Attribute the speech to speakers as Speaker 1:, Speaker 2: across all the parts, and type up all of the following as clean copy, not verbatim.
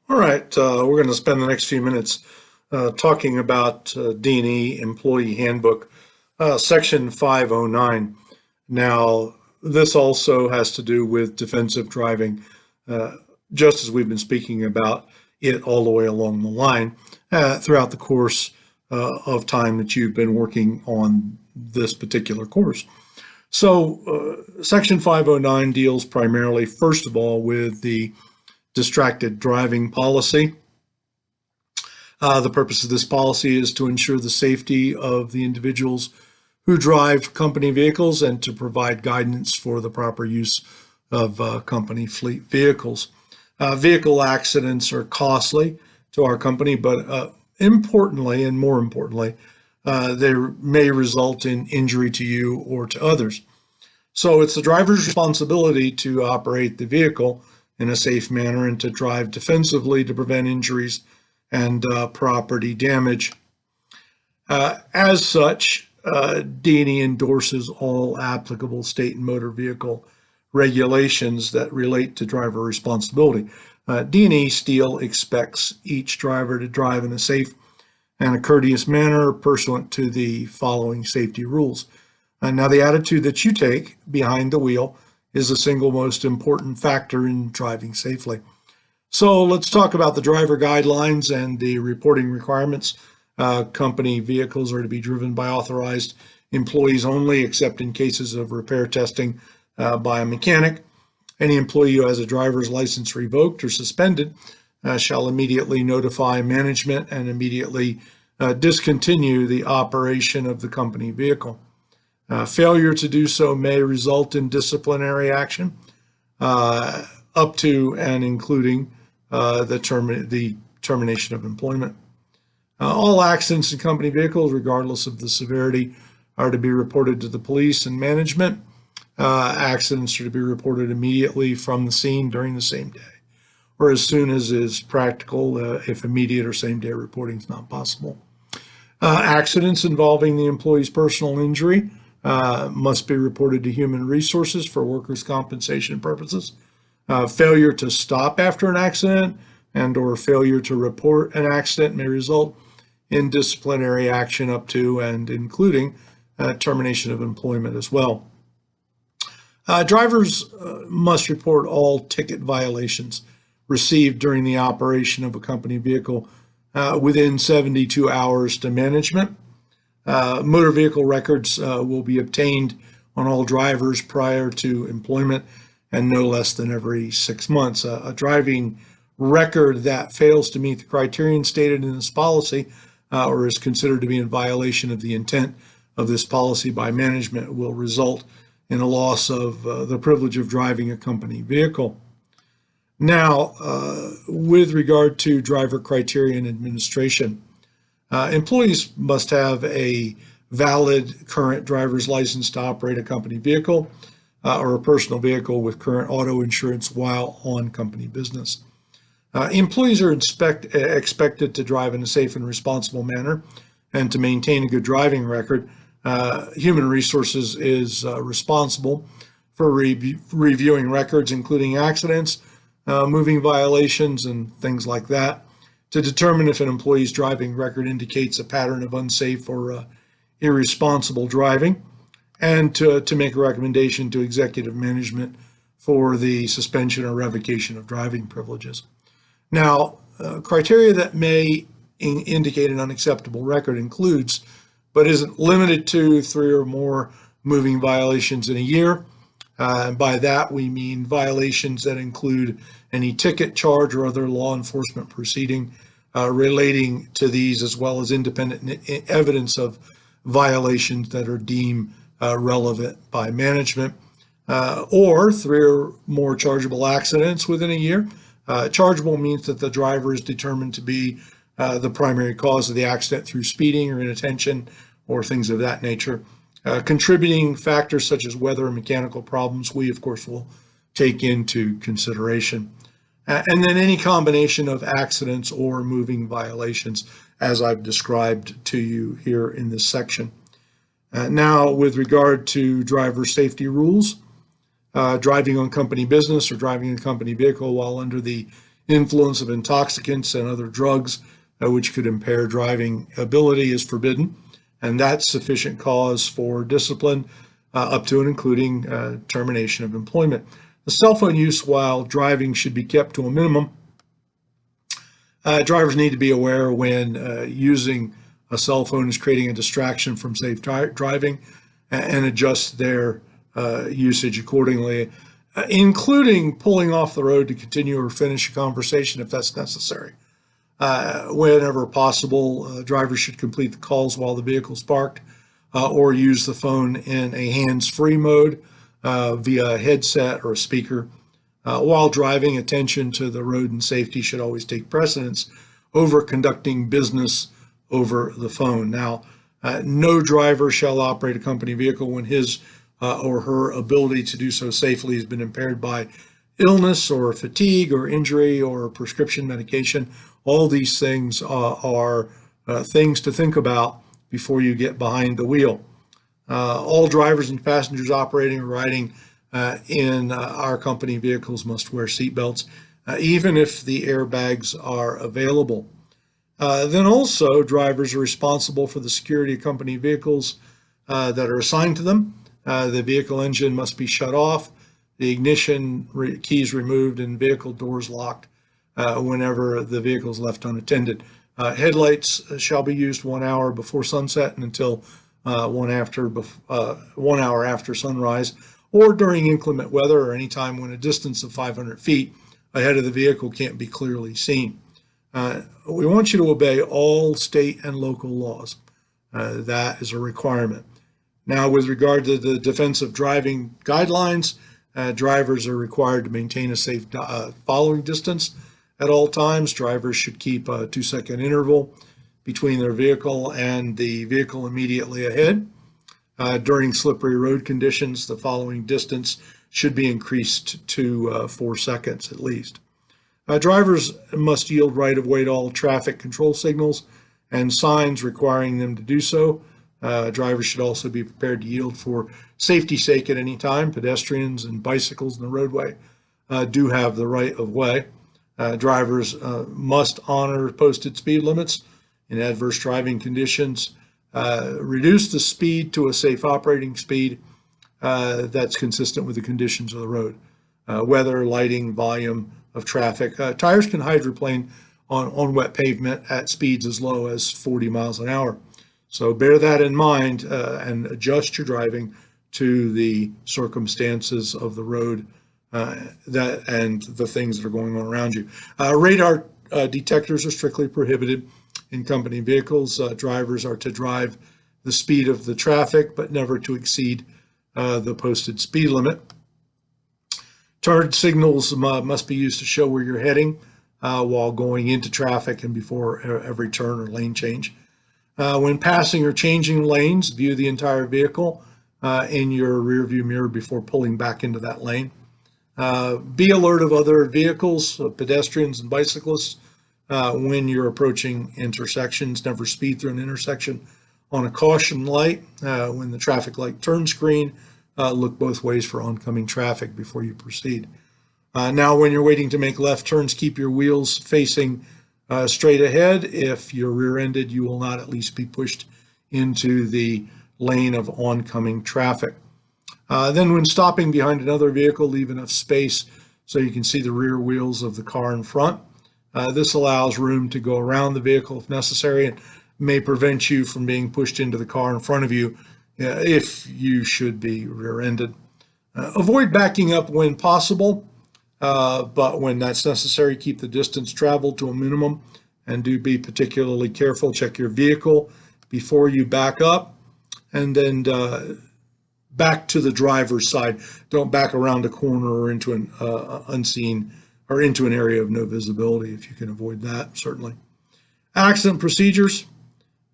Speaker 1: All right, we're going to spend the next few minutes talking about D&E Employee Handbook, Section 509. Now, this also has to do with defensive driving, uh, just as we've been speaking about it all the way along the line throughout the course of time that you've been working on this particular course. So, Section 509 deals primarily, first of all, with the distracted driving policy. The purpose of this policy is to ensure the safety of the individuals who drive company vehicles and to provide guidance for the proper use of company fleet vehicles. Vehicle accidents are costly to our company, but importantly, and more importantly, they may result in injury to you or to others. So it's the driver's responsibility to operate the vehicle in a safe manner and to drive defensively to prevent injuries and property damage. As such, D&E endorses all applicable state and motor vehicle regulations that relate to driver responsibility. D&E still expects each driver to drive in a safe and a courteous manner pursuant to the following safety rules. Now, the attitude that you take behind the wheel is the single most important factor in driving safely. So let's talk about the driver guidelines and the reporting requirements. Company vehicles are to be driven by authorized employees only, except in cases of repair testing by a mechanic. Any employee who has a driver's license revoked or suspended shall immediately notify management and immediately discontinue the operation of the company vehicle. Failure to do so may result in disciplinary action up to and including the termination of employment. All accidents in company vehicles, regardless of the severity, are to be reported to the police and management. Accidents are to be reported immediately from the scene during the same day, or as soon as is practical if immediate or same day reporting is not possible. Accidents involving the employee's personal injury must be reported to Human Resources for workers' compensation purposes. Failure to stop after an accident and or failure to report an accident may result in disciplinary action up to and including termination of employment as well. Drivers must report all ticket violations received during the operation of a company vehicle within 72 hours to management. Motor vehicle records will be obtained on all drivers prior to employment and no less than every 6 months. A driving record that fails to meet the criterion stated in this policy or is considered to be in violation of the intent of this policy by management will result in a loss of the privilege of driving a company vehicle. Now, with regard to driver criterion administration, employees must have a valid current driver's license to operate a company vehicle or a personal vehicle with current auto insurance while on company business. Employees are expected to drive in a safe and responsible manner and to maintain a good driving record. Human Resources is responsible for reviewing records, including accidents, moving violations, and things like that, to determine if an employee's driving record indicates a pattern of unsafe or irresponsible driving, and to make a recommendation to executive management for the suspension or revocation of driving privileges. Now, criteria that may indicate an unacceptable record includes, but isn't limited to, 3 or more moving violations in a year. And by that, we mean violations that include any ticket, charge, or other law enforcement proceeding relating to these, as well as independent evidence of violations that are deemed relevant by management, or 3 or more chargeable accidents within a year. Chargeable means that the driver is determined to be the primary cause of the accident through speeding or inattention or things of that nature. Contributing factors such as weather and mechanical problems, we of course will take into consideration. And then any combination of accidents or moving violations, as I've described to you here in this section. Now, with regard to driver safety rules, driving on company business or driving a company vehicle while under the Influence of intoxicants and other drugs, which could impair driving ability, is forbidden, and that's sufficient cause for discipline, up to and including termination of employment. The cell phone use while driving should be kept to a minimum. Drivers need to be aware when using a cell phone is creating a distraction from safe driving, and adjust their usage accordingly, including pulling off the road to continue or finish a conversation if that's necessary. Whenever possible, drivers should complete the calls while the vehicle is parked, or use the phone in a hands-free mode via a headset or a speaker. While driving, attention to the road and safety should always take precedence over conducting business over the phone. Now, no driver shall operate a company vehicle when his or her ability to do so safely has been impaired by illness or fatigue or injury or prescription medication. All these things are things to think about before you get behind the wheel. All drivers and passengers operating or riding in our company vehicles must wear seatbelts, even if the airbags are available. Then also, drivers are responsible for the security of company vehicles that are assigned to them. The vehicle engine must be shut off, the ignition keys removed, and vehicle doors locked whenever the vehicle is left unattended. Headlights shall be used 1 hour before sunset and until 1 hour after sunrise, or during inclement weather, or any time when a distance of 500 feet ahead of the vehicle can't be clearly seen. We want you to obey all state and local laws. That is a requirement. Now, with regard to the defensive driving guidelines, drivers are required to maintain a safe following distance at all times. Drivers should keep a 2-second interval between their vehicle and the vehicle immediately ahead. During slippery road conditions, the following distance should be increased to 4 seconds at least. Drivers must yield right-of-way to all traffic control signals and signs requiring them to do so. Drivers should also be prepared to yield for safety's sake at any time. Pedestrians and bicycles in the roadway do have the right of way. Drivers must honor posted speed limits in adverse driving conditions. Reduce the speed to a safe operating speed that's consistent with the conditions of the road. Weather, lighting, volume of traffic. Tires can hydroplane on wet pavement at speeds as low as 40 miles an hour. So bear that in mind and adjust your driving to the circumstances of the road and the things that are going on around you. Radar detectors are strictly prohibited in company vehicles. Drivers are to drive the speed of the traffic, but never to exceed the posted speed limit. Turn signals must be used to show where you're heading while going into traffic and before every turn or lane change. When passing or changing lanes, view the entire vehicle in your rear view mirror before pulling back into that lane. Be alert of other vehicles, pedestrians and bicyclists when you're approaching intersections. Never speed through an intersection on a caution light. When the traffic light turns green, look both ways for oncoming traffic before you proceed. Now, when you're waiting to make left turns, keep your wheels facing straight ahead. If you're rear-ended, you will not at least be pushed into the lane of oncoming traffic. Then when stopping behind another vehicle, leave enough space so you can see the rear wheels of the car in front. This allows room to go around the vehicle if necessary and may prevent you from being pushed into the car in front of you if you should be rear-ended. Avoid backing up when possible. But when that's necessary, keep the distance traveled to a minimum and do be particularly careful. Check your vehicle before you back up, and then back to the driver's side. Don't back around a corner or into an unseen or into an area of no visibility if you can avoid that, certainly. Accident procedures.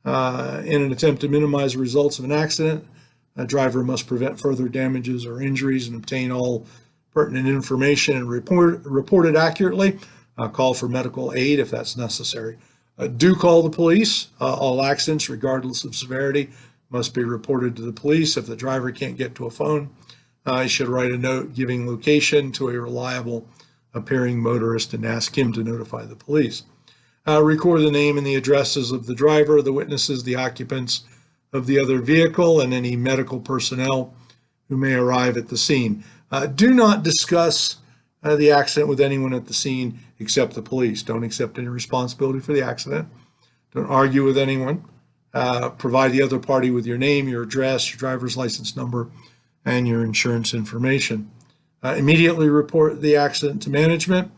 Speaker 1: In an attempt to minimize the results of an accident, a driver must prevent further damages or injuries and obtain all pertinent information and report it accurately. Call for medical aid if that's necessary. Do call the police. All accidents, regardless of severity, must be reported to the police. If the driver can't get to a phone, he should write a note giving location to a reliable appearing motorist and ask him to notify the police. Record the name and the addresses of the driver, the witnesses, the occupants of the other vehicle, and any medical personnel who may arrive at the scene. Do not discuss the accident with anyone at the scene except the police. Don't accept any responsibility for the accident. Don't argue with anyone. Provide the other party with your name, your address, your driver's license number, and your insurance information. Immediately report the accident to management.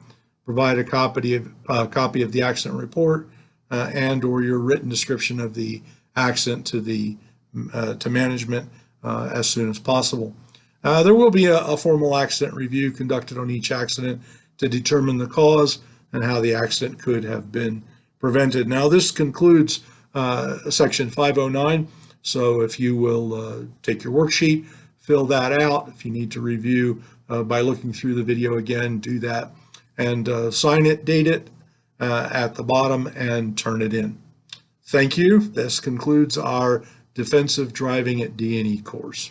Speaker 1: Provide a copy of the accident report and or your written description of the accident to management as soon as possible. There will be a formal accident review conducted on each accident to determine the cause and how the accident could have been prevented. Now, this concludes Section 509. So if you will take your worksheet, fill that out. If you need to review by looking through the video again, do that. And sign it, date it at the bottom, and turn it in. Thank you. This concludes our Defensive Driving at D&E course.